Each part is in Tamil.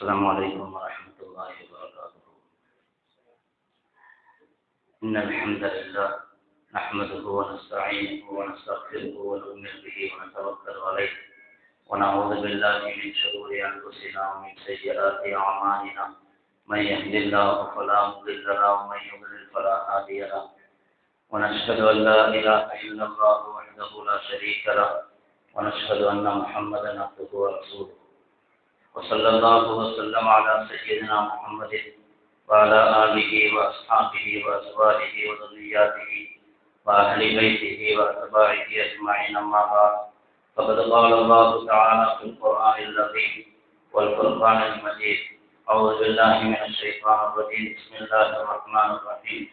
السلام عليكم ورحمة الله وبركاته. إن الحمد لله نحمده ونستعينه ونستغفره ونؤمن به ونتوكل عليه ونعوذ بالله من شرور أنفسنا ومن سيئات أعمالنا. من يهد الله فلا مضل له ومن يضلل فلا هادي له. ونشهد أن لا إله إلا الله وحده لا شريك له ونشهد أن محمدا عبده ورسوله. وصلى الله وسلم على سيدنا محمد وعلى آله وأصحابه وأزواجه وذرياته وأهل بيته وأتباعه أجمعين، أما بعد. فقد قال الله تعالى في القرآن العظيم والفرقان المجيد: أعوذ بالله من الشيطان الرجيم. بسم الله الرحمن الرحيم.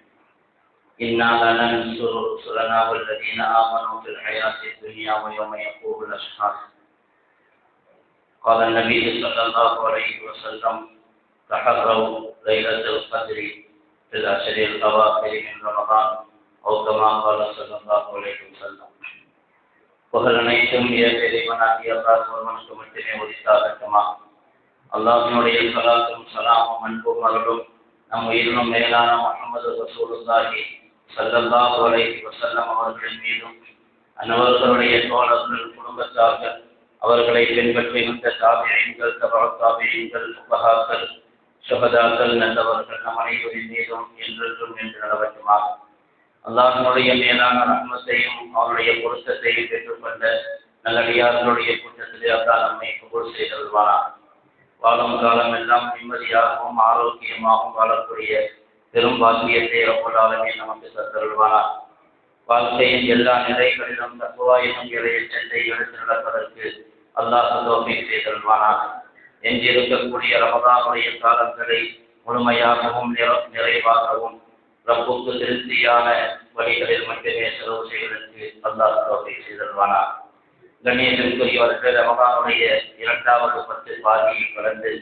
إنا لننصر رسلنا والذين آمنوا في الحياة الدنيا ويوم يقوم الأشهاد. قال النبي صلى الله عليه وسلم: تحروا ليلة القدر في العشر الأواخر من رمضان، أو كما قال صلى الله عليه وسلم. புகழ் அனைத்தும் இறைவனாகிய அல்லாஹ் ஒருவனுக்கு மட்டுமே உரித்தாகட்டுமா. அல்லாஹ்வினுடைய ஸலாத்தும் ஸலாமும் அன்பும் அருளும் நம் உயிரினும் மேலான முஹம்மது ரசூலுல்லாஹி ஸல்லல்லாஹு அலைஹி வஸல்லம் அவர்களின் மீதும், அன்னவர்களுடைய தோழர்கள், குடும்பத்தார்கள், அவர்களை பின்பற்றி வந்த தாபிஈன்கள், தபஅத் தாபிஈன்கள், ஃபுகஹாக்கள், ஷுஹதாக்கள், நல்லவர்கள் நம் அனைவரின் மீதும் என்றென்றும் நின்று நிலவட்டுமாக. அல்லாஹ்வினுடைய மேலான ரஹ்மத்தையும் அவருடைய பொருத்தத்தையும் பெற்றுக்கொண்ட நல்லடியார்களுடைய கூட்டத்திலே அல்லாஹ் நம்மை கபூல் செய்தருள்வானாக. வாழும் காலம் எல்லாம் நிம்மதியாகவும் ஆரோக்கியமாகவும் வாழக்கூடிய பெரும் பாக்கியத்தை ரப்பல் ஆலமீன் நமக்கு தந்தருள்வானாக. வாழ்க்கையின் எல்லா நிலைகளிலும் தக்வா எனும் இறையச்சத்தை எடுத்து நடப்பதற்கு அல்லாஹ் தௌஃபீக் செய்தருள்வானாக. எஞ்சிருக்கக்கூடிய ரமதானுடைய காலங்களை முழுமையாகவும் நிறைவாகவும் ரப்புக்கு திருப்தியான வழிகளில் மட்டுமே செலவு செய்வதற்கு அல்லாஹ் தௌஃபீக் செய்தருள்வானாக. கண்ணியத்திற்குரியவர்கள், ரமதானுடைய 2வது 10 பாதியை கடந்து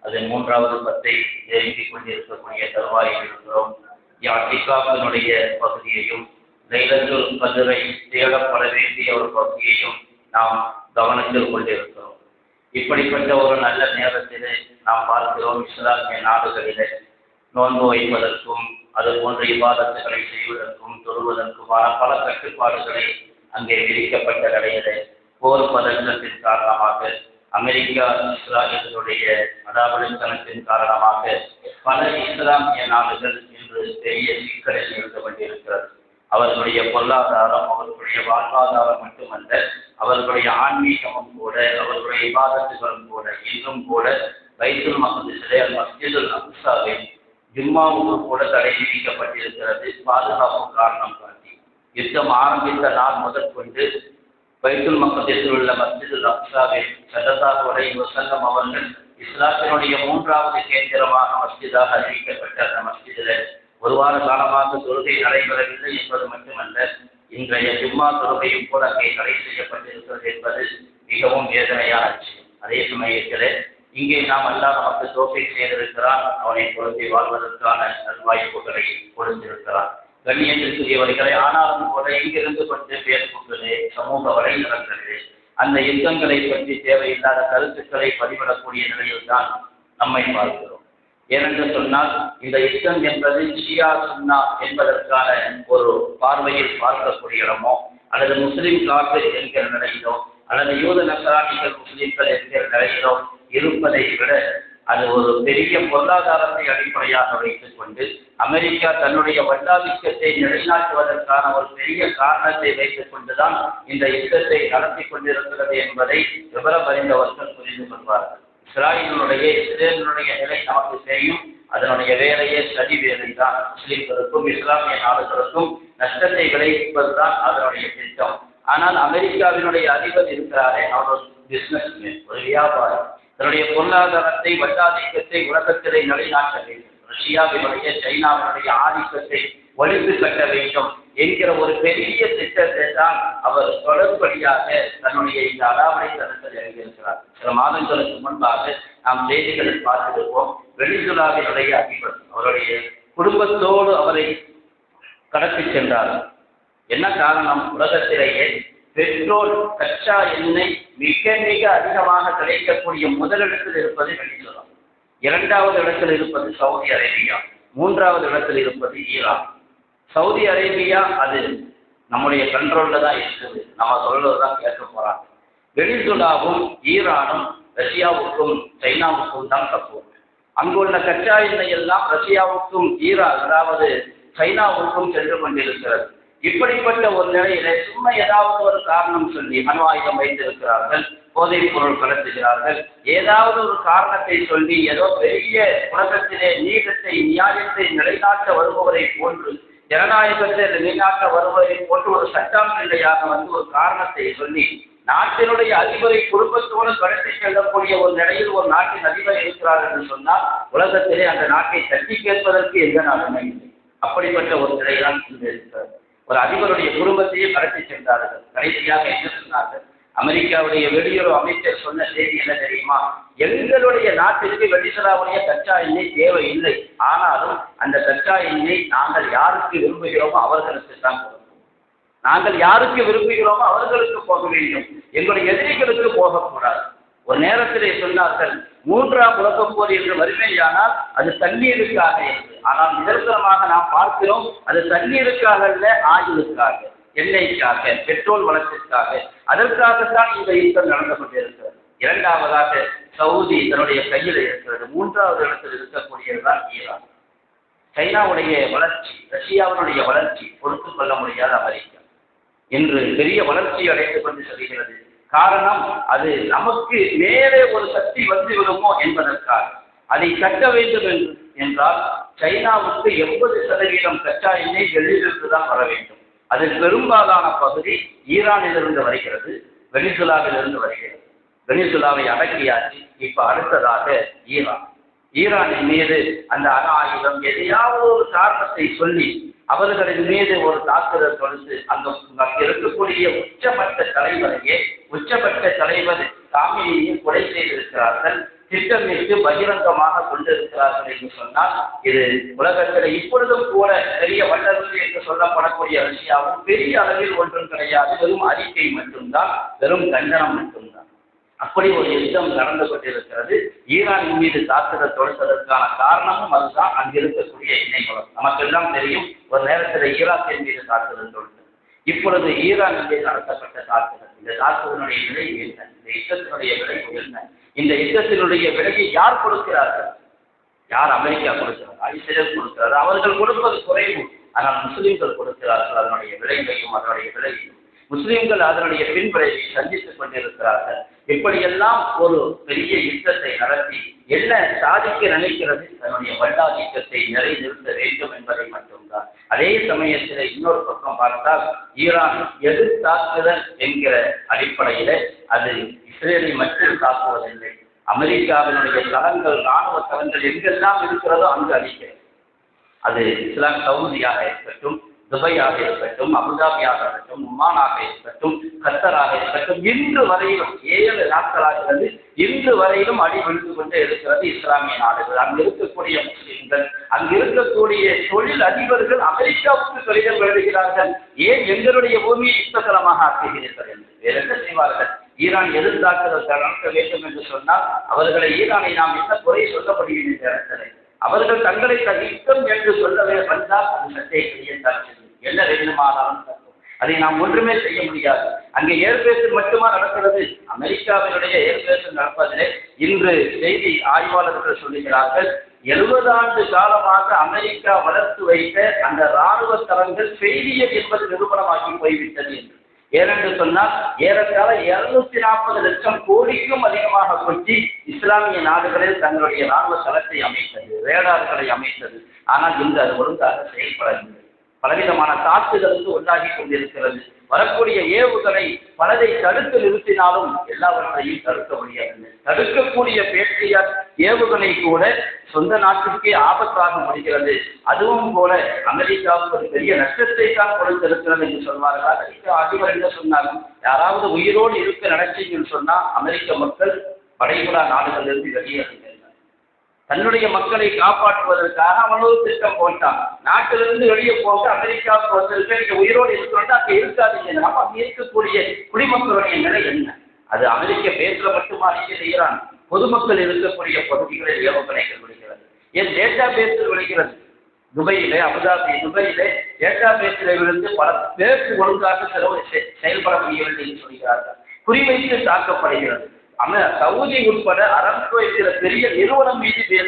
அதன் 3வது 10ஐ நெருங்கிக் கொண்டிருக்கக்கூடிய தருவாயில் இருக்கிறோம். இஅ்திகாஃபினுடைய பகுதியையும் லைலத்துல் கத்ரை தேடப்பட வேண்டிய ஒரு பகுதியையும் நாம் கவனத்தில் கொண்டிருக்கிறோம். இப்படிப்பட்ட ஒரு நல்ல நேரத்திலே நாம் பார்க்கிறோம், இஸ்லாமிய நாடுகளிலே நோன்பு வைப்பதற்கும் அது போன்ற இபாதத்துகளை செய்வதற்கும் தொழுவதற்குமான பல கட்டுப்பாடுகளை அங்கே விதிக்கப்பட்ட நிலையிலே போர் பதற்றத்தின் காரணமாக, அமெரிக்கா இஸ்ராயேலுடைய அடாவடித்தனத்தின் காரணமாக பல இஸ்லாமிய நாடுகள் இன்று பெரிய சிக்கலில் இருந்து கொண்டிருக்கிறது. அவர்களுடைய பொருளாதாரம், அவர்களுடைய வாழ்வாதாரம் மட்டுமல்ல, அவர்களுடைய ஆன்மீகமும் கூட, அவர்களுடைய இபாதத்துகளும் கூட இன்னும் கூட பைத்துல் மக்திஸிலே மஸ்ஜிதுல் அக்ஸாவில் ஜும்மாவுக்கு கூட தடை விதிக்கப்பட்டிருக்கிறது. பாதுகாப்பு காரணம் காட்டி யுத்தம் ஆரம்பித்த நாள் முதற்கொண்டு பைத்துல் மக்திஸில் உள்ள மஸ்ஜிதுல் அக்ஸாவில் ஸல்லல்லாஹு அலைஹி வஸல்லம் அவர்கள் இஸ்லாத்தினுடைய 3வது கேந்திரமாக மஸ்ஜிதாக அறிவிக்கப்பட்ட அந்த மஸ்ஜிதில் ஒரு வார காலமாக தொழுகை நடைபெறவில்லை என்பது மட்டுமல்ல, இன்றைய ஜும்மா தொழுகையும் கூட அங்கே தடை செய்யப்பட்டிருக்கிறது என்பது மிகவும் வேதனையான விஷயம். அதே சமயத்தில் இங்கே நாம் அல்லாஹ் நமக்கு தௌஃபீக் செய்திருக்கிறான், அவனை தொழுகை வாழ்வதற்கான நல்வாய்ப்புகளை கொடுத்திருக்கிறான். கண்ணியத்திற்குரியவர்களை, ஆனாலும் கூட இங்கிருந்து கொண்டு பேஸ்புக்கிலே, சமூக வலைதளங்களிலே அந்த யுத்தங்களை பற்றி தேவையில்லாத கருத்துக்களை பதிவிடக்கூடிய நிலையில் தான் நம்மை பார்க்கிறோம். ஏனென்று சொன்னால், இந்த யுத்தம் என்பது ஷியா சுன்னா என்பதற்கான ஒரு பார்வையில் பார்க்கக்கூடிய இடமோ, அல்லது முஸ்லிம் காஃபிர் என்கிற நிலையிலோ, அல்லது யூத நஸ்ரானிகள் முஸ்லிம்கள் என்கிற நிலையிலோ இருப்பதை விட, அது ஒரு பெரிய பொருளாதாரத்தை அடிப்படையாக வைத்துக் கொண்டு அமெரிக்கா தன்னுடைய வட்டாதிக்கத்தை நிலைநாட்டுவதற்கான ஒரு பெரிய காரணத்தை வைத்துக் கொண்டுதான் இந்த யுத்தத்தை நடத்தி கொண்டிருக்கிறது என்பதை விவரம் அறிந்தவர்கள் புரிந்து கொள்வார்கள். இஸ்ரேலினுடைய நிலை நமக்கு தெரியும். அதனுடைய வேலையே சதி வேலை தான். முஸ்லிம்களுக்கும் இஸ்லாமிய நாடுகளுக்கும் நஷ்டத்தை விளைவிப்பதுதான் அதனுடைய திட்டம். ஆனால் அமெரிக்காவினுடைய அதிபர் இருக்கிறாரே, அவர் ஒரு பிசினஸ்மேன், ஒரு வியாபாரி. தன்னுடைய பொருளாதாரத்தை, வட்டாதிக்கத்தை உலகத்திலே நிலைநாட்ட வேண்டும், ரஷ்யாவினுடைய சைனாவினுடைய ஆதிக்கத்தை ஒழித்து கட்ட வேண்டும் என்கிற ஒரு பெரிய திட்டத்தை தான் அவர் தொடர்படியாக தன்னுடைய இந்த அடாவடித்தனத்தில் இறங்கியிருக்கிறார். சில மாதங்களுக்கு முன்பாக நாம் செய்திகளில் பார்த்திருப்போம். வெனிசுலாவினுடைய அதிபர் அவருடைய குடும்பத்தோடு அவரை கடத்தி சென்றார். என்ன காரணம்? உலகத்திலேயே பெட்ரோல், கச்சா எண்ணெய் மிக மிக அதிகமாக கிடைக்கக்கூடிய முதலிடத்தில் இருப்பது வெனிசுலா. இரண்டாவது இடத்தில் இருப்பது சவுதி அரேபியா, மூன்றாவது இடத்தில் இருப்பது ஈரான். சவுதி அரேபியா அது நம்முடைய கண்ட்ரோல்ல தான் இருக்குது, நம்ம சொல்றதுதான் கேட்க போறாங்க. வெனிசுலாவும் ஈரானும் ரஷ்யாவுக்கும் சைனாவுக்கும் தான் தப்பும். அங்குள்ள கச்சா எண்ணெய் எல்லாம் ரஷ்யாவுக்கும் ஈரான் அதாவது சைனாவுக்கும் சென்று கொண்டிருக்கிறது. இப்படிப்பட்ட ஒரு நிலையில சும்மா ஏதாவது ஒரு காரணம் சொல்லி அணு ஆயுதம் வைத்திருக்கிறார்கள், போதைப் பொருள் கடத்துகிறார்கள், ஏதாவது ஒரு காரணத்தை சொல்லி ஏதோ பெரிய உலகத்திலே நீதத்தை நியாயத்தை நிலைநாட்ட வருபவரை போன்று ஜனநாயகத்தை நிலைநாட்ட வருவதை போன்று ஒரு சட்டம் நிலையாக வந்து ஒரு காரணத்தை சொல்லி நாட்டினுடைய அதிபரை குடும்பத்தோடு கடத்தி செல்லக்கூடிய ஒரு நிலையில் ஒரு நாட்டின் அதிபர் இருக்கிறார் என்று சொன்னால் உலகத்திலே அந்த நாட்டை தட்டி கேட்பதற்கு எந்த நாளுமே இல்லை. அப்படிப்பட்ட ஒரு நிலைதான் இருக்கிறது. ஒரு அதிபருடைய குடும்பத்தையே கடத்தி சென்றார்கள். கடைசியாக என்ன சொன்னார்கள்? அமெரிக்காவுடைய வெளியுறவு அமைச்சர் சொன்ன செய்தி என்ன தெரியுமா? எங்களுடைய நாட்டிற்கு வெனிசுலாவுடைய கச்சா எண்ணெய் தேவையில்லை, ஆனாலும் அந்த கச்சா எண்ணெய் நாங்கள் யாருக்கு விரும்புகிறோமோ அவர்களுக்கு தான் கொடுப்போம். நாங்கள் யாருக்கு விரும்புகிறோமோ அவர்களுக்கு போக வேண்டும், எங்களுடைய எதிரிகளுக்கு போகக்கூடாது. ஒரு நேரத்திலே சொன்னார்கள், மூன்றாம் உலகப் போர் என்று வறுமையானால் அது தண்ணீருக்காக என்று. ஆனால் நிதர்சனமாக நாம் பார்க்கிறோம், அது தண்ணீருக்காக அல்ல, ஆயுளுக்காக, எண்ணெய்க்காக, பெட்ரோல் வளத்திற்காக, அதற்காகத்தான் இந்த யுத்தம் நடந்து கொண்டிருக்கிறது. இரண்டாவதாக சவுதி தன்னுடைய கையில் இருக்கிறது. மூன்றாவது இடத்தில் இருக்கக்கூடியதுதான் ஈரான். சைனாவுடைய வளர்ச்சி, ரஷ்யாவினுடைய வளர்ச்சி பொறுத்துக் கொள்ள முடியாத அமெரிக்கா இன்று பெரிய வளர்ச்சி அடைந்து கொண்டு செல்கிறது. காரணம், அது நமக்கு மேலே ஒரு சக்தி வந்து விடுமோ என்பதற்காக. அதை கட்ட வேண்டும் என்றால் சைனாவுக்கு 80% கச்சா எண்ணெய் வெளியிலிருந்து தான் வர வேண்டும். அதில் பெரும்பாலான பகுதி ஈரானிலிருந்து வருகிறது, வெனிசுலாவிலிருந்து வருகிறது. வெனிசுலாவை அடக்கியாச்சு. இப்ப அடுத்ததாக ஈரானின் மீது அந்த அணு ஆயுதம் எதையாவது ஒரு காரணத்தை சொல்லி அவர்களின் மீது ஒரு தாக்குதல் தொடுத்து அங்கு இருக்கக்கூடிய உச்சபட்ச தலைவர் காமினியையும் கொலை செய்திருக்கிறார்கள். திட்டமிட்டு பகிரங்கமாக கொண்டிருக்கிறார்கள் என்று சொன்னால் இது உலகத்தில் இப்பொழுதும் கூட பெரிய வல்லரசு என்று சொல்லப்படக்கூடிய ரஷ்யாவும் பெரிய அளவில் ஒன்றும் கிடையாது, வெறும் அறிக்கை மட்டும்தான், வெறும் கண்டனம் மட்டும்தான். அப்படி ஒரு யுத்தம் நடந்து கொண்டிருக்கிறது. ஈரானின் மீது தாக்குதல் தொடுத்ததற்கான காரணமும் அதுதான். அங்கு இருக்கக்கூடிய எண்ணெய் வளம் நமக்கெல்லாம் தெரியும். ஒரு நேரத்தில் ஈராக்கின் மீது தாக்குதல் தொடுத்தது. இப்பொழுது ஈரானின் மீது நடத்தப்பட்ட தாக்குதல். இந்த தாக்குதலுடைய விலை என்ன? இந்த யுத்தத்தினுடைய விலை என்ன? இந்த யுத்தத்தினுடைய விலையை யார் கொடுக்கிறார்கள்? யார்? அமெரிக்கா கொடுக்கிறார், இஸ்ரேல் கொடுக்கிறார். அவர்கள் கொடுப்பது குறைவு, ஆனால் முஸ்லிம்கள் கொடுக்கிறார்கள் அதனுடைய விளைவையும் அதனுடைய விலையையும். முஸ்லிம்கள் அதனுடைய பின்விளைவை சந்தித்துக் கொண்டிருக்கிறார்கள். இப்படியெல்லாம் ஒரு பெரிய யுத்தத்தை நடத்தி என்ன சாதிக்க நினைக்கிறது? தன்னுடைய வல்லாதிக்கத்தை நிலைநிறுத்த வேண்டும் என்பதை மட்டும்தான். அதே சமயத்தில் இன்னொரு பக்கம் பார்த்தால் ஈரான் எதிர்த்தாக்குதல் என்கிற அடிப்படையில் அது இஸ்ரேலை மட்டும் தாக்குவதில்லை, அமெரிக்காவினுடைய தளங்கள், இராணுவ தளங்கள் எங்கெல்லாம் இருக்கிறதோ அங்கு அளிக்கிறது. அது சவுதியாக இருக்கட்டும், துபையாக இருக்கட்டும், அபுதாபியாக இருக்கட்டும், ஒமானாக இருக்கட்டும், கத்தராக இருக்கட்டும், இன்று வரையிலும் 7 நாட்களாகிறது, இன்று வரையிலும் அடி விழுந்து கொண்டே இருக்கிறது இஸ்லாமிய நாடுகள். அங்கு இருக்கக்கூடிய முஸ்லிம்கள், அங்கு இருக்கக்கூடிய தொழில் அதிபர்கள் அமெரிக்காவுக்கு கடிதம் எழுதுகிறார்கள், ஏன் எங்களுடைய பூமியை யுத்தகலமாக ஆக்குகிறீர்கள் என்று. வேற என்ன செய்வார்கள்? ஈரான் எதிர்த்தாக்குதல் நடத்த வேண்டும் என்று சொன்னால் அவர்களை ஈரானை நாம் என்ன குறை சொல்லப்படுகின்ற இடத்திலே அவர்கள் தங்களை யுத்தம் என்று சொல்லவே வந்தால் அது சட்டை செய்யத்தான் என்ன வேண்டுமானாலும் அதை நாம் ஒன்றுமே செய்ய முடியாது. அங்கே ஏர்பேஸில் மட்டுமா நடக்கிறது? அமெரிக்காவினுடைய ஏர்பேஸில் நடப்பதிலே இன்று செய்தி ஆய்வாளர்கள் சொல்லுகிறார்கள், 70 ஆண்டு காலமாக அமெரிக்கா வளர்த்து வைத்த அந்த இராணுவ தளங்கள் ஃபெயிலியர் என்பது நிரூபணமாக்கி போய்விட்டது என்று. ஏனென்று சொன்னால் ஏறத்தாழ 240 லட்சம் கோடிக்கும் அதிகமாக கொட்டி இஸ்லாமிய நாடுகளில் தங்களுடைய இராணுவ தளத்தை அமைத்தது, ரேடார்களை அமைத்தது. ஆனால் இன்று அது ஒழுங்காக செயல்படவில்லை. பலவிதமான தாக்குதலுக்கு உள்ளாகி கொண்டிருக்கிறது. வரக்கூடிய ஏவுகணை பலதை தடுத்து நிறுத்தினாலும் எல்லாவற்றையும் தடுக்க முடியவில்லை. தடுக்கக்கூடிய பேட்ரியாட் ஏவுகணை கூட சொந்த நாட்டுக்கே ஆபத்தாக முடிகிறது. அதுவும் போல அமெரிக்காவுக்கு ஒரு பெரிய நஷ்டத்தை தான் கொடுத்திருக்கிறது என்று சொல்வார்கள். அமெரிக்க அதிபர் என்ன சொன்னாலும், யாராவது உயிரோடு இருக்க நினைச்சீங்கன்னு சொன்னா அமெரிக்க மக்கள் படைகுடா நாடுகளிலிருந்து வெளியேறுங்க. தன்னுடைய மக்களை காப்பாற்றுவதற்காக அவனோடு திட்டம் போட்டான். நாட்டிலிருந்து வெளியே போக அமெரிக்காவுக்கு வந்திருக்க, நீங்க உயிரோடு இருக்கிறோம்னா அங்கே இருக்காதீங்க. அப்ப அங்கே இருக்கக்கூடிய குடிமக்களுடைய நிலை என்ன? அது அமெரிக்க பேசுல மட்டுமா அடிக்க செய்கிறான்? பொதுமக்கள் இருக்கக்கூடிய பகுதிகளில் ஏவுகணைகள் விடுகிறது. என் டேட்டா பேஸில் விடுகிறது. துபாயிலே, அபுதாபி, துபாயிலே டேட்டா பேஸில் இருந்து பல பேருக்கு ஒழுங்காக செயல்பட முடியவில்லை என்று சொல்கிறார்கள். குறிவைத்து தாக்கப்படுகிறது. சவுதி உட்பட அரபு என்கிற பெரிய நிறுவனம் மீது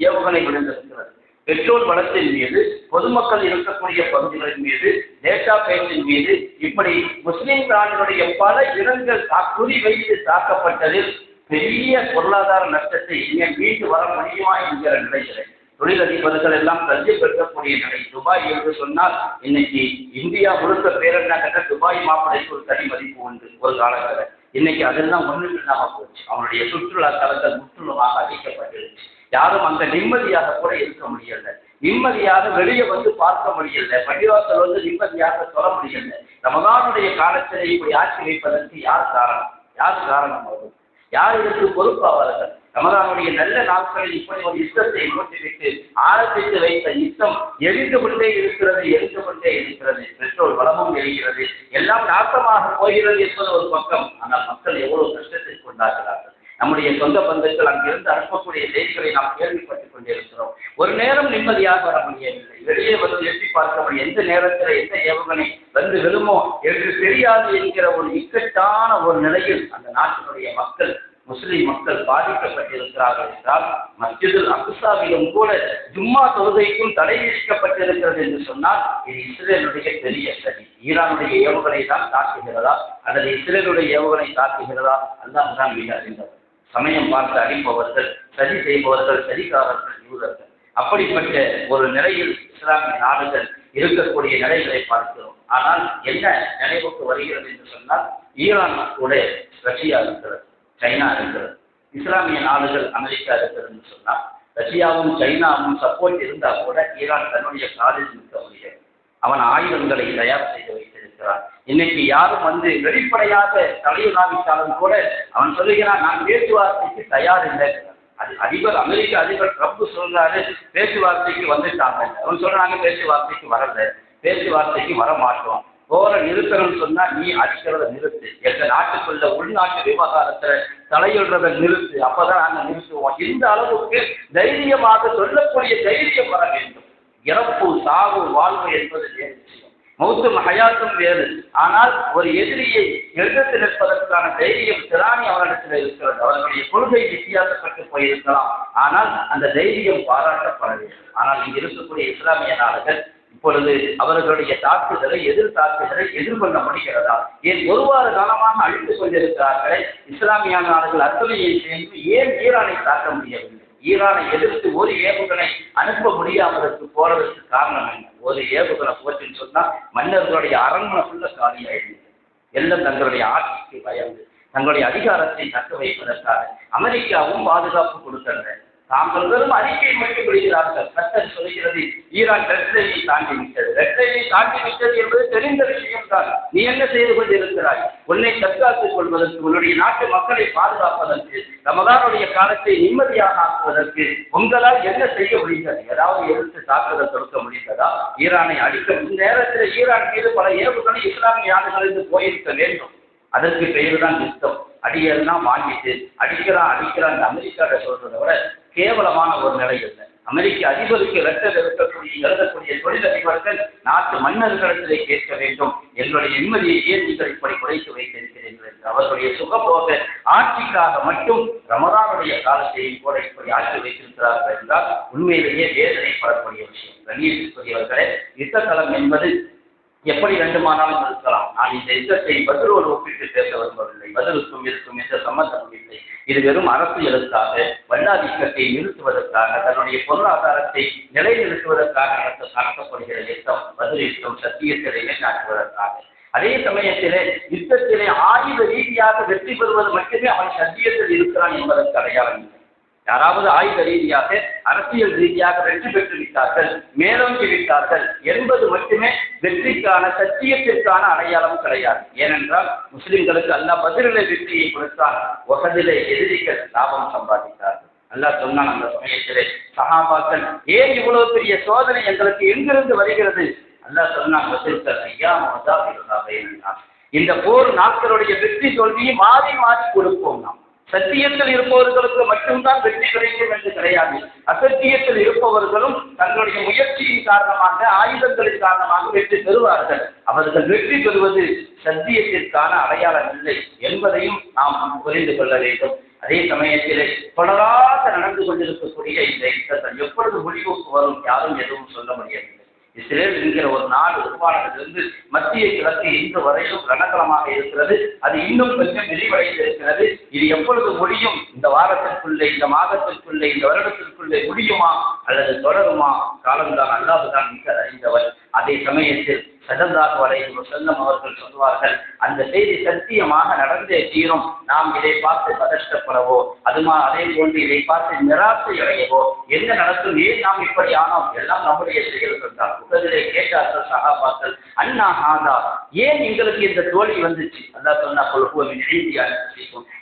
ஏவுகணை விழுந்திருக்கிறது. பெட்ரோல் வளத்தின் மீது, பொதுமக்கள் இருக்கக்கூடிய பகுதிகளின் மீது, டேட்டா பேஸின் மீது, இப்படி முஸ்லிம் நாடுகளுடைய பல இடங்கள் குறிவைத்து தாக்கப்பட்டதில் பெரிய பொருளாதார நஷ்டத்தை இங்கே மீண்டு வர முடியுமா என்கிற நிலைகளை தொழிலதிபர்கள் எல்லாம் கல்வி பெறக்கூடிய நிலை. துபாய் என்று சொன்னால் இன்னைக்கு இந்தியா முழுக்க பேரென்ன கட்ட துபாய் மாப்பிளைக்கு ஒரு தனி மதிப்பு உண்டு ஒரு காலகட்டம். இன்னைக்கு அதெல்லாம் ஒன்றும் இல்லாமல் போச்சு. அவனுடைய சுற்றுலா தலங்கள் முற்றிலுமாக அழிக்கப்பட்டிருச்சு. யாரும் அங்க நிம்மதியாக கூட இருக்க முடியல. நிம்மதியாக வெளியே வந்து பார்க்க முடியல. பள்ளிவாசல் வந்து நிம்மதியாக சொல்ல முடியல. ரமதானுடைய காலத்தில் இப்படி ஆட்சி வைப்பதற்கு யார் காரணம்? யார் காரணம்? ஆகும் யார் இதற்கு பொறுப்பாவார்கள்? ரமதானுடைய நல்ல நாட்களில் இப்படி ஒரு யுத்தத்தை மூட்டிவிட்டு ஆரம்பித்து வைத்த யுத்தம் எரிந்து கொண்டே இருக்கிறது. பெட்ரோல் வளமும் எரிகிறது. எல்லாம் நாசமாக போகிறது என்பது ஒரு பக்கம். ஆனால் மக்கள் எவ்வளவு கஷ்டத்திற்கு உண்டாகிறார்கள். நம்முடைய சொந்த பந்துக்கள் அங்கிருந்து அனுப்பக்கூடிய செய்திகளை நாம் கேள்விப்பட்டுக் கொண்டிருக்கிறோம். ஒரு நேரம் நிம்மதியாக வர முடியவில்லை. வெளியே வந்து எட்டி பார்க்க முடியும். எந்த நேரத்தில் எந்த ஏவுகணை வந்து விழுமோ என்று தெரியாது என்கிற ஒரு இக்கட்டான ஒரு நிலையில் அந்த நாட்டினுடைய மக்கள், முஸ்லிம் மக்கள் பாதிக்கப்பட்டிருக்கிறார்கள் என்றால், மஸ்ஜிதுல் அக்ஸாவிலும் கூட ஜும்மா தொழுகைக்கும் தடை விதிக்கப்பட்டிருக்கிறது என்று சொன்னால் இது இஸ்ரேலுடைய பெரிய சதி. ஈரானுடைய ஏவுகணை தான் தாக்குகிறதா அல்லது இஸ்ரேலுடைய ஏவுகணை தாக்குகிறதா? அல்லாஹ் தான் மிக அறிந்தவர். சமயம் பார்த்து அடிப்பவர்கள், சதி செய்பவர்கள், சதிகாரர்கள், யூதர்கள். அப்படிப்பட்ட ஒரு நிலையில் இஸ்லாமிய நாடுகள் இருக்கக்கூடிய நிலைகளை பார்க்கிறோம். ஆனால் என்ன நினைவுக்கு வருகிறது என்று சொன்னால், ஈரான் கூட ரஷ்யா இருக்கிறது, சைனா இருக்கிறது, இஸ்லாமிய நாடுகள் அமெரிக்கா இருக்கிறது என்று சொன்னால், ரஷ்யாவும் சைனாவும் சப்போர்ட் இருந்தால் கூட ஈரான் தன்னுடைய காலில் நிற்க முடியாது. அவன் ஆயுதங்களை தயார் செய்து வைத்திருக்கிறான். இன்னைக்கு யாரும் வந்து வெளிப்படையாக தலையுறாவிட்டாலும் கூட அவன் சொல்லுகிறான், நான் பேச்சுவார்த்தைக்கு தயார் இல்லை. அது அமெரிக்க அதிபர் ட்ரம்ப் சொல்றாரு, பேச்சுவார்த்தைக்கு வந்துட்டாங்க. அவன் சொல்றாங்க பேச்சுவார்த்தைக்கு வரல, பேச்சுவார்த்தைக்கு வர மாட்டோம். போற நிறுத்தணும்னு சொன்னா நீ அடிக்கிறத நிறுத்து, எங்க நாட்டுக்குள்ள உள்நாட்டு விவகாரத்துல தலையிடுறத நிறுத்து, அப்பதான் நாங்க நிறுத்துவோம். இந்த அளவுக்கு தைரியமாக சொல்லக்கூடிய தைரியம் வர வேண்டும். இறப்பு, சாவு, வாழ்வு என்பது வேறு விஷயம். மௌத்தும் ஹயாத்தும் வேறு. ஆனால் ஒரு எதிரியை எதிர்த்து நிற்பதற்கான தைரியம் திராணி அவரிடத்தில் இருக்கிறது. அவர்களுடைய கொள்கை வித்தியாசப்பட்டு போயிருக்கலாம். ஆனால் அந்த தைரியம் பாராட்டப்பட வேண்டும். ஆனால் இங்கு இருக்கக்கூடிய இஸ்லாமிய நாடுகள் இப்பொழுது அவர்களுடைய தாக்குதலை, தாக்குதலை எதிர்கொள்ள முடிகிறதா? ஏன் ஒரு வார காலமாக அழித்துக் கொண்டிருக்கிறார்களே இஸ்லாமிய நாடுகள் அத்துணையை சேர்ந்து ஏன் ஈரானை தாக்க முடியவில்லை? ஈரானை எதிர்த்து ஒரு ஏவுகணை அனுப்ப முடியாமதற்கு போறதற்கு காரணம் என்ன? ஒரு ஏவுகணை போச்சுன்னு சொன்னா மன்னர்களுடைய அரண்மனைக்குள்ள காலியாயிடுது. எல்லாம் தங்களுடைய ஆட்சிக்கு பயந்து தங்களுடைய அதிகாரத்தை தக்க வைப்பதற்காக அமெரிக்காவும் பாதுகாப்பு கொடுக்கிறது. தாங்கள் வெறும் அறிக்கையை மட்டும் விடுகிறார்கள். கட்டர் சொல்கிறது ஈரான் ரெட் லைனை தாண்டி விட்டது. ரெட் லைனை தாண்டி விட்டது என்பது தெரிந்த விஷயம் தான். நீ என்ன செய்து கொண்டிருக்கிறாய்? உன்னை தற்காத்துக் கொள்வதற்கு, உன்னுடைய நாட்டு மக்களை பாதுகாப்பதற்கு, ரமதானுடைய காலத்தை நிம்மதியாக ஆக்குவதற்கு உங்களால் என்ன செய்ய முடிந்தது? ஏதாவது எதிர்த்து தாக்குதல் தொடுக்க முடிந்ததா? ஈரானை அடிக்க இந்த நேரத்தில் ஈரான் மீது பல ஏவுகணை இஸ்லாமிய நாடுகளுக்கு போயிருக்க வேண்டும். அதற்கு பெயர் தான் யுத்தம். அடியெல்லாம் வாங்கிட்டு அடிக்கிறான் அமெரிக்காவை சொல்றதை விட கேவலமான ஒரு நிலை இல்லை. அமெரிக்க அதிபருக்கு லெட்டர் எழுதக்கூடிய தொழிலதிபர்கள் நாட்டு மன்னர்களிடத்திலே கேட்க வேண்டும், எங்களுடைய நிம்மதியை ஏன் நீங்கள் இப்படி குறைத்து வைத்திருக்கிறீர்கள் என்று. அவர்களுடைய சுகபோக ஆட்சிக்காக மட்டும் ரமதானுடைய காலத்தையும் கூட இப்படி ஆட்சி வைத்திருக்கிறார்கள் என்றால் உண்மையிலேயே வேதனைப்படக்கூடிய விஷயம். கண்ணியத்திற்குரியவர்களே, யுத்தத்தலம் என்பது எப்படி வேண்டுமானாலும் இருக்கலாம். நான் இந்த யுத்தத்தை பதிலோடு ஒப்பிட்டு பேச விரும்பவில்லை. பதிலுக்கும் இருக்கும் எந்த சம்பந்தமும் இல்லை. இது வெறும் அரசியலுக்காக, வல்லாதிக்கத்தை நிறுத்துவதற்காக, தன்னுடைய பொருளாதாரத்தை நிலைநிறுத்துவதற்காக நடத்தப்படுகிற யுத்தம். பதில் யுத்தம் சத்தியத்திலே நாட்டுவதற்காக. அதே சமயத்திலே யுத்தத்திலே ஆயுத ரீதியாக வெற்றி பெறுவது மட்டுமே அவன் சத்தியத்தில் இருக்கிறான் என்பதற்கு அடையாளம் இல்லை. யாராவது ஆயுத ரீதியாக, அரசியல் ரீதியாக வெற்றி பெற்று விட்டார்கள், மேலோங்கி விட்டார்கள் என்பது மட்டுமே வெற்றிக்கான, சத்தியத்திற்கான அடையாளம் கிடையாது. ஏனென்றால் முஸ்லிம்களுக்கு அல்லாஹ் பதிலிலே வெற்றியை கொடுத்தால் உஹதிலே எதிரிகள் லாபம் சம்பாதித்தார்கள். அல்லாஹ் சொன்னான் அந்த சமயத்திலே, சஹாபாக்கள் ஏன் இவ்வளவு பெரிய சோதனை எங்களுக்கு எங்கிருந்து வருகிறது? அல்லாஹ் சொன்னான், இந்த போர் நாட்களுடைய வெற்றி தோல்வியை மாறி மாறி கொடுப்போம். நாம் சத்தியத்தில் இருப்பவர்களுக்கு மட்டும்தான் வெற்றி கிடைக்கும் என்று கிடையாது. அசத்தியத்தில் இருப்பவர்களும் தங்களுடைய முயற்சியின் காரணமாக, ஆயுதங்களின் காரணமாக வெற்றி பெறுவார்கள். அவர்கள் வெற்றி பெறுவது சத்தியத்திற்கான அடையாளம் இல்லை என்பதையும் நாம் புரிந்து கொள்ள வேண்டும். அதே சமயத்திலே தொடராக நடந்து கொண்டிருக்கக்கூடிய இந்த யுத்தங்கள் எப்பொழுது முடிவுக்கு வரும் யாரும் எதுவும் சொல்ல முடியவில்லை. இஸ்ரேல் என்கிற ஒரு நாடு உருவானதிலிருந்து மத்திய கிழக்கு இன்று வரையிலும் ரணகலமாக இருக்கிறது. அது இன்னும் கொஞ்சம் விரிவடைந்திருக்கிறது. இது எப்பொழுது முடியும்? இந்த வாரத்திற்குள்ளே, இந்த மாதத்திற்குள்ளே, இந்த வருடத்திற்குள்ளே முடியுமா அல்லது தொடருமா? காலம்தான், அல்லாஹ்தான் மிக அறிந்தவர். அதே சமயத்தில் ஸல்லல்லாஹு அலைஹி வஸல்லம் அவர்கள் சொல்வார்கள், அந்த செய்தி சத்தியமாக நடந்தே தீரும். நாம் இதை பார்த்து பதஷ்டப்படவோ, அதே போன்று இதை பார்த்து நிராசை அடையவோ, என்ன நடக்கும், ஏன் நாம் இப்படி ஆனோம், எல்லாம் நம்முடைய செயல்கள் தான். உலகிலே கேட்டார்கள் சஹாபாக்கள், அண்ணா ஹாதா, ஏன் எங்களுக்கு இந்த தோல்வி வந்துச்சு? அல்லாஹ் சொன்னா,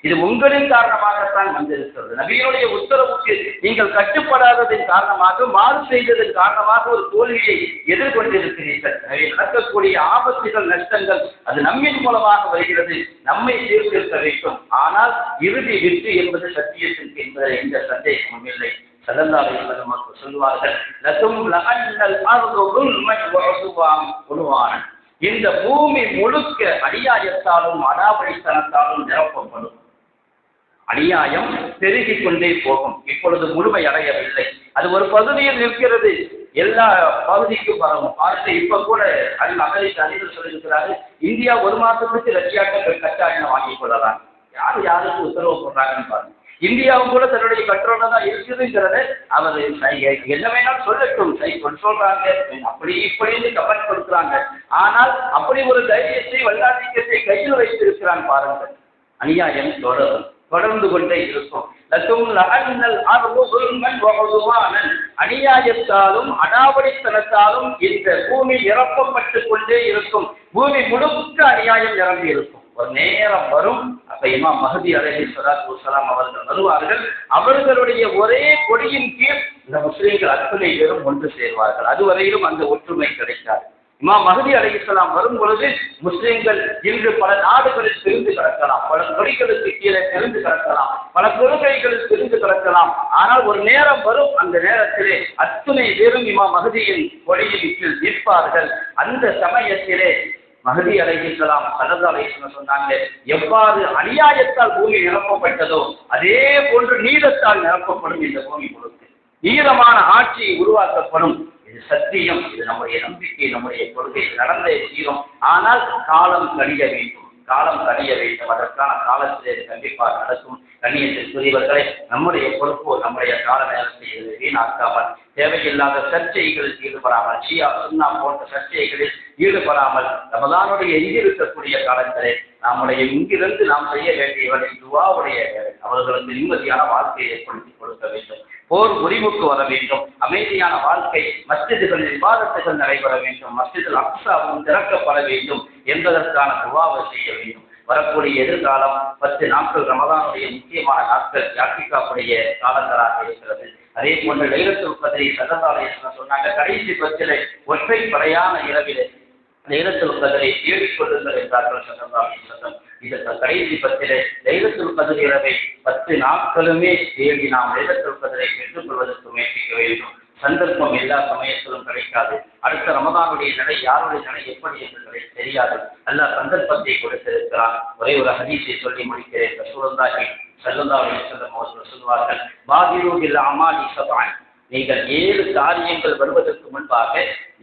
இது உங்களின் காரணமாகத்தான் வந்திருக்கிறது. நபியினுடைய உத்தரவுக்கு நீங்கள் கட்டுப்படாததின் காரணமாக, மாறு செய்ததன் காரணமாக ஒரு தோல்வியை எதிர்கொண்டிருக்கிறீர்கள். நடக்கக்கூடிய ஆபத்துகள், நஷ்டங்கள் அது நம்மின் மூலமாக வருகிறது. நம்மை சீர்திருத்த வேண்டும். ஆனால் இறுதி வெற்றி என்பது சத்தியத்திற்கு என்பதை எந்த சந்தேகமும் இல்லை. ஸல்லல்லாஹு அலைஹி வஸல்லம் அவர்கள் சொல்வார்கள், லகும் லஅன்னல் அர்து ظுல்மன் வஉதுவான் குல்வான். இந்த பூமி முழுக்க அநியாயத்தாலும் அடாவடித்தனத்தாலும் நிரப்பப்படும். அநியாயம் பெருகிக் கொண்டே போகும். இப்பொழுது முழுமை அடையவில்லை. அது ஒரு பகுதியில் நிற்கிறது, எல்லா பகுதிக்கும் பரவும். பார்த்து இப்ப கூட அமெரிக்க அதிபர் சொல்லியிருக்கிறாரு, இந்தியா ஒரு மாசத்துக்கு ரஷ்யாக்கள் கச்சாயனை வாங்கிக் கொள்ளலாம். யாருக்கு உத்தரவு போடுறாங்கன்னு பாருங்க. இந்தியாவும் கூட தன்னுடைய கண்ட்ரோல்ல தான் இருக்குதுங்கிறத அவர் என்ன வேணாலும் சொல்லட்டும், சொல்றாங்க, அப்படி இப்படின்னு கமெண்ட் கொடுக்குறாங்க. ஆனால் அப்படி ஒரு தைரியத்தை, வல்லாதிக்கத்தை கையில் வைத்திருக்கிறான் பாருங்கள். அநியாயம் தொடர்ந்து கொண்டே இருக்கும். அநியாயத்தாலும் அடாவடித்தனத்தாலும் இந்த பூமி நிரப்பப்பட்டுக் கொண்டே இருக்கும். பூமி முழுக்க அநியாயம் நிரம்பி இருக்கும். ஒரு நேரம் வரும், அப்ப இமாம் மஹ்தி அலைஹிஸ்ஸலாத்து வஸ்ஸலாம் அவர்கள் வருவார்கள். அவர்களுடைய ஒரே கொடியின் கீழ் இந்த முஸ்லிம்கள் அத்தனை பேரும் ஒன்று சேர்வார்கள். அதுவரையிலும் அந்த ஒற்றுமை கிடைக்காது. இமாம் மஹ்தி அலைஹிஸ்ஸலாம் வரும் பொழுது முஸ்லிம்கள் இன்று பல நாடுகளில் பிரிந்து கிடக்கலாம், பல கொடிகளுக்கு கீழே பிரிந்து கிடக்கலாம், பல கொள்கைகளில் பிரிந்து கிடக்கலாம். ஆனால் ஒரு நேரம் வரும், அந்த நேரத்திலே அத்துணை பேரும் இமாம் மஹ்தியின் கொடியின் கீழ் நிற்பார்கள். அந்த சமயத்திலே மஹ்தி அலைஹிஸ்ஸலாம் ஸல்லல்லாஹு அலைஹி வஸல்லம் சொன்னாங்க, எவ்வாறு அநியாயத்தால் பூமி நிரப்பப்பட்டதோ அதே போன்று நீதத்தால் நிரப்பப்படும் இந்த பூமி முழுக்க. நீதமான ஆட்சி உருவாக்கப்படும். இது சத்தியம், இது நம்முடைய நம்பிக்கை, நம்முடைய கொள்கை. நடந்தே தீரும். ஆனால் காலம் கழிய வேண்டும். அதற்கான காலத்திலே கண்டிப்பாக நடக்கும். கண்ணியத்திற்குரியவர்களை, நம்முடைய பொறுப்பு, நம்முடைய கால நேரத்தை வீணாக்காமல், தேவையில்லாத சர்ச்சைகளில் ஈடுபடாமல், ஷியா சுன்னா போன்ற சர்ச்சைகளில் ஈடுபடாமல், ரமலானுடைய எங்கிருக்கக்கூடிய காலத்திலே நம்முடைய இங்கிருந்து நாம் செய்ய வேண்டியவரை துஆவுடைய அவர்களுக்கு நிம்மதியான வாழ்க்கையை ஏற்படுத்தி கொடுக்க வேண்டும். போர் முடிவுக்கு வர வேண்டும். அமைதியான வாழ்க்கை, மஸ்ஜிதுகளில் இபாதத்துகள் நடைபெற வேண்டும். மஸ்ஜிதுல் அக்ஸாவும் திறக்கப்பட வேண்டும் என்பதற்கான துஆவை செய்ய வேண்டும். வரக்கூடிய எதிர்காலம் 10 நாட்கள் ரமலானுடைய முக்கியமான நாட்கள், யாத்திகாவுடைய காலங்களாக இருக்கிறது. அதே போன்று லைலத்துல் கத்ரி ஸல்லல்லாஹு அலைஹி வஸல்லம் சொன்னாங்க, கடைசி 10 ஒற்றை படையான இரவிலே லைலத்துல் கத்ரை தேடிக் கொள்ளுங்கள் என்றார்கள் ஸல்லல்லாஹு அலைஹி வஸல்லம். இந்த கடைசி 10 லைலத்துல் கத்ர் இரவை 10 நாட்களுமே தேடி நாம் லைலத்துல் கத்ரை பெற்றுக் கொள்வதற்கு முயற்சிக்க வேண்டும். சந்தர்ப்பம் எல்லா சமயத்திலும் கிடைக்காது. அடுத்த ரமதானுடைய நடை, யாருடைய நடை எப்படி என்று தெரியாது. அல்லாஹ் சந்தர்ப்பத்தை கொடுத்திருக்கிறான். ஒரே ஒரு ஹதீஸை சொல்லி முடிக்கிறேன். ரசூலுல்லாஹி ஸல்லல்லாஹு அலைஹி வஸல்லம் அவர்கள் சொல்வார்கள், பாதிரு பில் அமாலி சப்அன். நீங்கள் 7 காரியங்கள் வருவதற்கு முன்பாக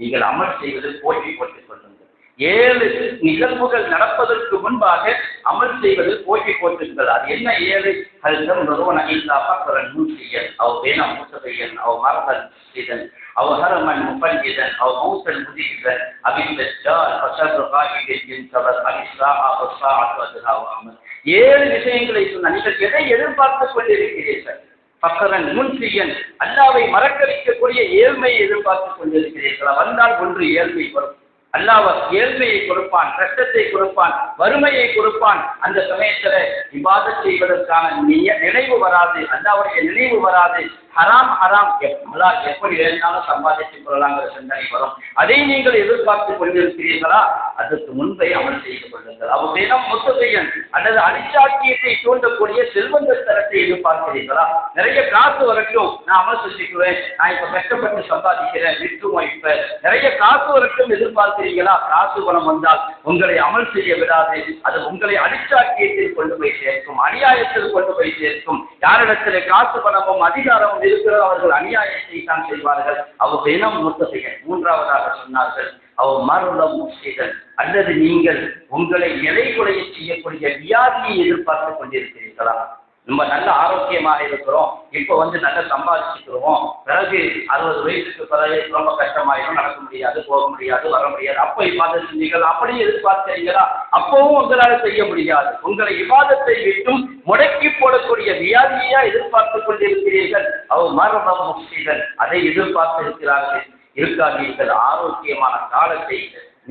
நீங்கள் அமல் செய்வதில் போட்டி போட்டுக் கொள்ளுங்கள். 7 நிகழ்வுகள் நடப்பதற்கு முன்பாக அமல் செய்வதில் போட்டி போட்டுங்கள். அது என்ன 7? ஹல்தம் நுருவன இல்லா ஃபக்ரன் முன்சியன் அவ் பேன முத்தபையன் அவ் மரதன் சிதன் அவ் ஹரமன் முஃபல்லிதன் அவ் மௌத்தன் முதிகன் அபின் தஜ்ஜால் ஃபஷர் காயிதின் சபர் அலிஸ்ஸாஅ வஸ்ஸாஅத் வதஹா அமல். 7 விஷயங்களை சொன்ன நீங்கள் எதை எதிர்பார்த்துக் கொண்டிருக்கிறீர்கள்? ஃபக்ரன் முன்சியன், அல்லாஹ்வை மறக்க வைக்கக்கூடிய ஏழ்மையை எதிர்பார்த்துக் கொண்டிருக்கிறீர்களா? வந்தால் ஒன்று ஏழ்மை வரும். அல்லாஹ் ஏழ்மையை கொடுப்பான், கஷ்டத்தை கொடுப்பான், வறுமையை கொடுப்பான். அந்த சமயத்துல இபாதத் செய்வதற்கான நினைவு வராது, அல்லாஹ்வுடைய நினைவு வராது. ஹராம் ஹராம் எப்படி வேணாலும் சம்பாதித்துக் கொள்ளலாங்கிற சிந்தனை வரும். அதை நீங்கள் எதிர்பார்த்து கொண்டிருக்கிறீர்களா? அதற்கு முன்பே அமல் செய்து கொள்ளுங்கள். அவர்களிடம் முத்தகையன் அல்லது அடிச்சாட்சியத்தை தூண்டக்கூடிய செல்வந்த தரத்தை எதிர்பார்க்கிறீர்களா? நிறைய காசு வரட்டும், நான் அமல் செஞ்சுக்குவேன், நான் இப்ப கஷ்டப்பட்டு சம்பாதிக்கிறேன், விட்டுருவோம். இப்ப நிறைய காசு வரட்டும் எதிர்பார்க்கிறீங்களா? காசு பணம் வந்தால் உங்களை அமல் செய்ய விடாது. அது உங்களை அடிச்சாட்சியத்தில் கொண்டு போய் சேர்க்கும், அநியாயத்தில் கொண்டு போய் சேர்க்கும். யாரிடத்தில் காசு பணமும் அதிகாரமும் இருக்கிற அவர்கள் அநியாயத்தை தான் செய்வார்கள். அவர் இனம் முத்தகையன். மூன்றாவதாக சொன்னார்கள், அவர் மறுலம் முஸ்லிகள் அல்லது நீங்கள் உங்களை நிலைகுலைய செய்யக்கூடிய வியாதியை எதிர்பார்த்து கொண்டிருக்கிறீர்களா? நம்ம நல்ல ஆரோக்கியமாக இருக்கிறோம், இப்ப நல்ல சம்பாதிச்சுக்கிறோம், பிறகு 60 வயசுக்கு பிறகு ரொம்ப கஷ்டமாயிடும், நடக்க முடியாது, போக முடியாது, வர முடியாது. அப்ப இபாதத் செஞ்சீர்கள், அப்படி எதிர்பார்க்கிறீங்களா? அப்பவும் உங்களால் செய்ய முடியாது. உங்களை இபாதத்தை விட்டும் முடக்கி போடக்கூடிய வியாதியா எதிர்பார்த்து கொண்டிருக்கிறீர்கள். அவர் மரணம் முஸ்லிகள் அதை எதிர்பார்த்து இருக்கிறார்கள். இருக்காதீர்கள். ஆரோக்கியமான காலத்தை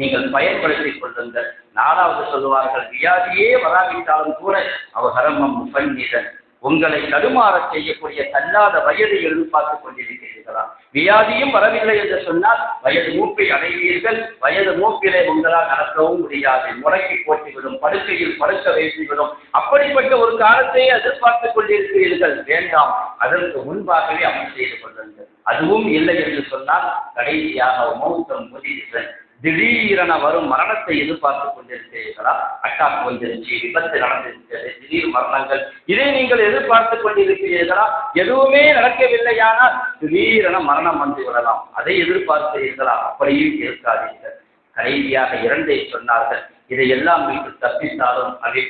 நீங்கள் பயன்படுத்திக் கொள்ளுங்கள். நாலாவது சொல்லுவார்கள், வியாதியே வராவிட்டாலும் கூட அவர் ஹரமம் முஃபன்னிதன், உங்களை தடுமாற செய்யக்கூடிய தள்ளாத வயதை எதிர்பார்த்துக் கொண்டிருக்கிறீர்களா? வியாதியும் வரவில்லை என்று சொன்னால் வயது மூப்பை அடைவீர்கள். வயது மூப்பிலே உங்களால் நடக்கவும் முடியாது, முடக்கி போட்டுவிடும், படுக்கையில் படுக்க வைத்துவிடும். அப்படிப்பட்ட ஒரு காலத்தை எதிர்பார்த்துக் கொண்டிருக்கிறீர்கள். வேண்டாம், அதற்கு முன்பாகவே அமல் செய்து கொள்ளுங்கள். அதுவும் இல்லை என்று சொன்னால் கடைசியாக மௌத்தம் முதிசன், திடீரென வரும் மரணத்தை எதிர்பார்த்துக் கொண்டிருக்கிறீர்களா? அட்டாக் வந்துருச்சு, விபத்து நடந்திருக்கிறது, திடீர் மரணங்கள், இதை நீங்கள் எதிர்பார்த்துக் கொண்டிருக்கிறீர்களா? எதுவுமே நடக்கவில்லையானால் திடீரென மரணம் வந்து விடலாம், அதை எதிர்பார்க்கிறீர்களா? அப்படியும் இருக்காதீர்கள். கடைசியாக 2ஐ சொன்னார்கள், இதையெல்லாம் வீட்டு தப்பித்தாலும் அதை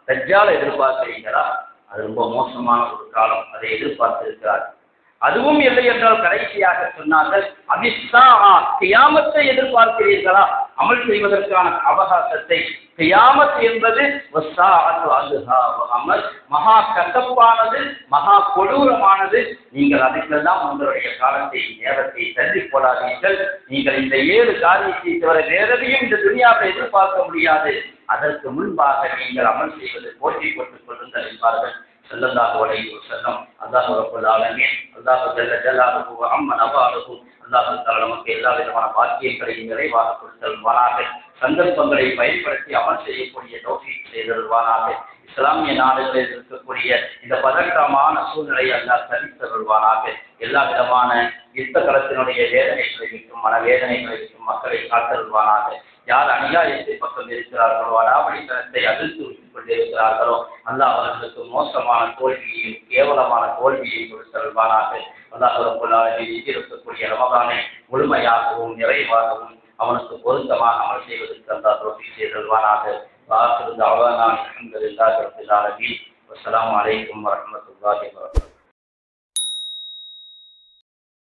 தஜ்ஜால் எதிர்பார்க்கிறீர்களா? அது ரொம்ப மோசமான ஒரு காலம், அதை எதிர்பார்த்திருக்கிறார்கள். அதுவும் இல்லை என்றால் கடைசியாக சொன்னார்கள், கியாமத்தை எதிர்பார்க்கிறீர்களா? அமல் செய்வதற்கான அவகாசத்தை. கியாமத் என்பது மகா கசப்பானது, மகா கொடூரமானது. நீங்கள் அதுக்கெல்லாம் உங்களுடைய காலத்தை, நேரத்தை தள்ளி போடாதீர்கள். நீங்கள் இந்த 7 காரியத்தை தவிர வேறதையும் இந்த துனியாவை எதிர்பார்க்க முடியாது. அதற்கு முன்பாக நீங்கள் அமல் செய்வது போட்டி போட்டுக் கொள்ளுங்கள் என்பார்கள் ஸல்லல்லாஹு அலைஹி வஸல்லம். அல்லாஹ் ரப்பல் ஆலமீன், அல்லாஹ் ஜல்ல ஜலாலுஹு வ அம்ம நவாலுஹு, அல்லாஹ் தஆலா நமக்கு எல்லா விதமான பாக்கியங்களையும் நிறைவாக கொடுத்தல்வானாக. சந்தர்ப்பங்களை பயன்படுத்தி அமல் செய்யக்கூடிய தௌஃபீக் செய்தல்வானாக. இஸ்லாமிய நாடுகளில் இருக்கக்கூடிய இந்த பதற்றமான சூழ்நிலையை அல்லாஹ் தவிர்த்தல்வானாக. எல்லா விதமான யுத்த களத்தினுடைய வேதனைகளை விட்டும், மனவேதனைகளை விட்டும் மக்களை காத்தல்வானாக. யார் அநியாயத்தை பக்கம் இருக்கிறார்களோ, அடாவடித்தனத்தை அதிர்த்து விட்டுக் கொண்டிருக்கிறார்களோ, அல்லாஹ் அவர்களுக்கு மோசமான தோல்வியையும் கேவலமான தோல்வியையும் கொடுத்தல்வானாக. அல்லாஹ் ரப்பல் ஆலமீன் இருக்கக்கூடிய ரமதானை முழுமையாகவும் நிறைவாகவும் அவனுக்கு பொருத்தமாக அமல் செய்வதற்கு அல்லாஹ் தௌஃபீக் செய்தல்வானாக. வாஹிரு தஅவானா அல்ஹம்துலில்லாஹி ரப்பில் ஆலமீன். வஸ்ஸலாமு அலைக்கும் வரஹ்மத்துல்லாஹி வபரகாத்துஹு.